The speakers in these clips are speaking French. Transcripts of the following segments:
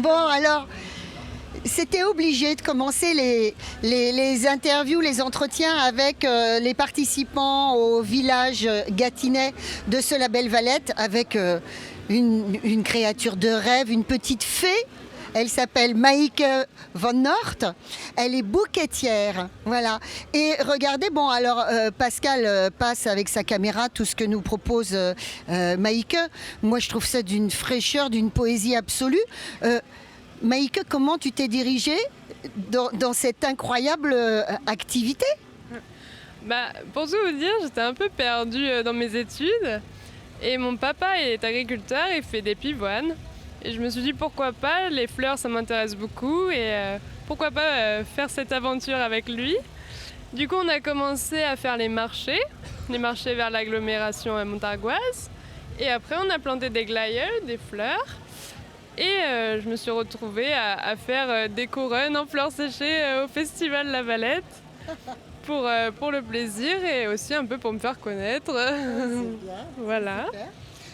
Bon, alors, c'était obligé de commencer les interviews, les entretiens avec les participants au village gâtinais de ce label Valette, avec une créature de rêve, une petite fée. Elle s'appelle Maïke Van Noort. Elle est bouquetière. Voilà. Et regardez, bon, alors Pascal passe avec sa caméra tout ce que nous propose Maïke. Moi, je trouve ça d'une fraîcheur, d'une poésie absolue. Maïke, comment tu t'es dirigée dans cette incroyable activité? Pour tout vous dire, j'étais un peu perdue dans mes études. Et mon papa est agriculteur, il fait des pivoines. Et je me suis dit pourquoi pas, les fleurs ça m'intéresse beaucoup et pourquoi pas faire cette aventure avec lui. Du coup on a commencé à faire les marchés vers l'agglomération montargoise. Et après on a planté des glaïeuls, des fleurs. Et je me suis retrouvée à faire des couronnes en fleurs séchées au festival La Valette pour le plaisir et aussi un peu pour me faire connaître. Bien, voilà. super.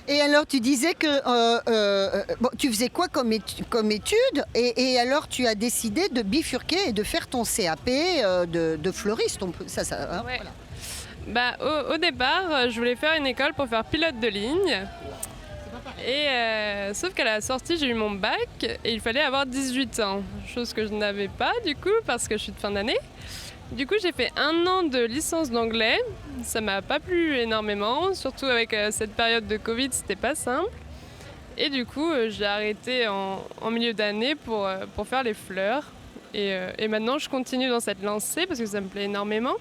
Et alors, tu disais que bon, tu faisais quoi comme étude et alors, tu as décidé de bifurquer et de faire ton CAP de fleuriste. Hein, Ouais. voilà. Au départ, je voulais faire une école pour faire pilote de ligne. Et sauf qu'à la sortie, j'ai eu mon bac et il fallait avoir 18 ans. Chose que je n'avais pas du coup parce que je suis de fin d'année. Du coup, j'ai fait 1 an de licence d'anglais. Ça m'a pas plu énormément, surtout avec cette période de Covid, c'était pas simple. Et du coup, j'ai arrêté en milieu d'année pour faire les fleurs. Et maintenant, je continue dans cette lancée parce que ça me plaît énormément.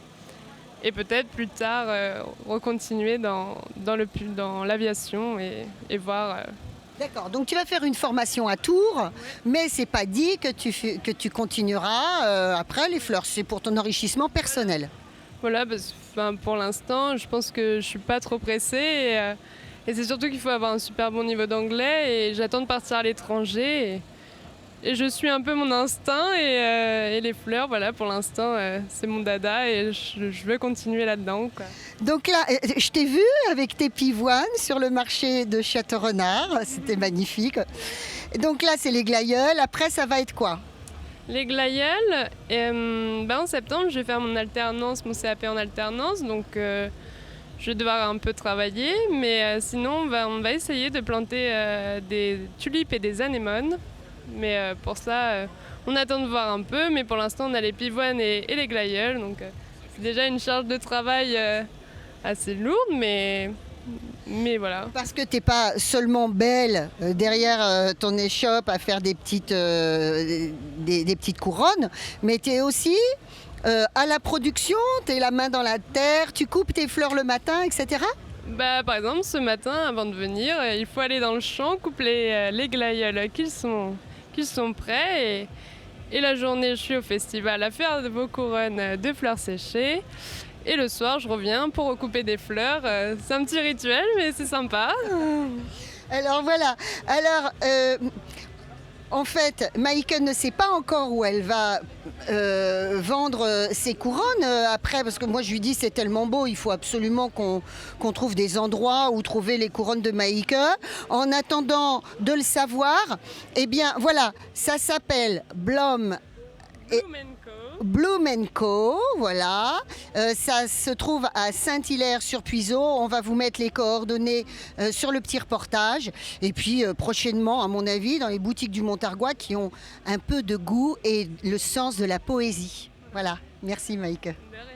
Et peut-être plus tard, recontinuer dans l'aviation et voir. D'accord, donc tu vas faire une formation à Tours, mais c'est pas dit que tu continueras après les fleurs. C'est pour ton enrichissement personnel. Voilà, pour l'instant, je pense que je suis pas trop pressée. Et c'est surtout qu'il faut avoir un super bon niveau d'anglais. Et j'attends de partir à l'étranger. Et je suis un peu mon instinct. Et les fleurs, voilà, pour l'instant, c'est mon dada. Et je veux continuer là-dedans, quoi. Donc là, je t'ai vu avec tes pivoines sur le marché de Château-Renard. C'était magnifique. Donc là, c'est les glaïeuls. Après, ça va être quoi? Les glaïeuls, en septembre, je vais faire mon CAP en alternance. Donc, je vais devoir un peu travailler. Mais sinon, on va essayer de planter des tulipes et des anémones. Mais pour ça, on attend de voir un peu. Mais pour l'instant, on a les pivoines et les glaïeuls. Donc, c'est déjà une charge de travail assez lourde, mais voilà. Parce que tu n'es pas seulement belle derrière ton échoppe à faire des petites couronnes, mais tu es aussi à la production, tu es la main dans la terre, tu coupes tes fleurs le matin, etc. Par exemple, ce matin, avant de venir, il faut aller dans le champ, couper les glaïeuls qui sont prêts. Et la journée, je suis au festival à faire vos couronnes de fleurs séchées. Et le soir, je reviens pour recouper des fleurs. C'est un petit rituel, mais c'est sympa. Alors voilà. Alors, en fait, Maïke ne sait pas encore où elle va vendre ses couronnes après, parce que moi je lui dis c'est tellement beau, il faut absolument qu'on trouve des endroits où trouver les couronnes de Maïke. En attendant de le savoir, eh bien voilà, ça s'appelle Bloom & Co, voilà. Ça se trouve à Saint-Hilaire-sur-Puiseaux. On va vous mettre les coordonnées sur le petit reportage. Et puis prochainement, à mon avis, dans les boutiques du Montargois qui ont un peu de goût et le sens de la poésie. Voilà. Merci Maïke. De rien.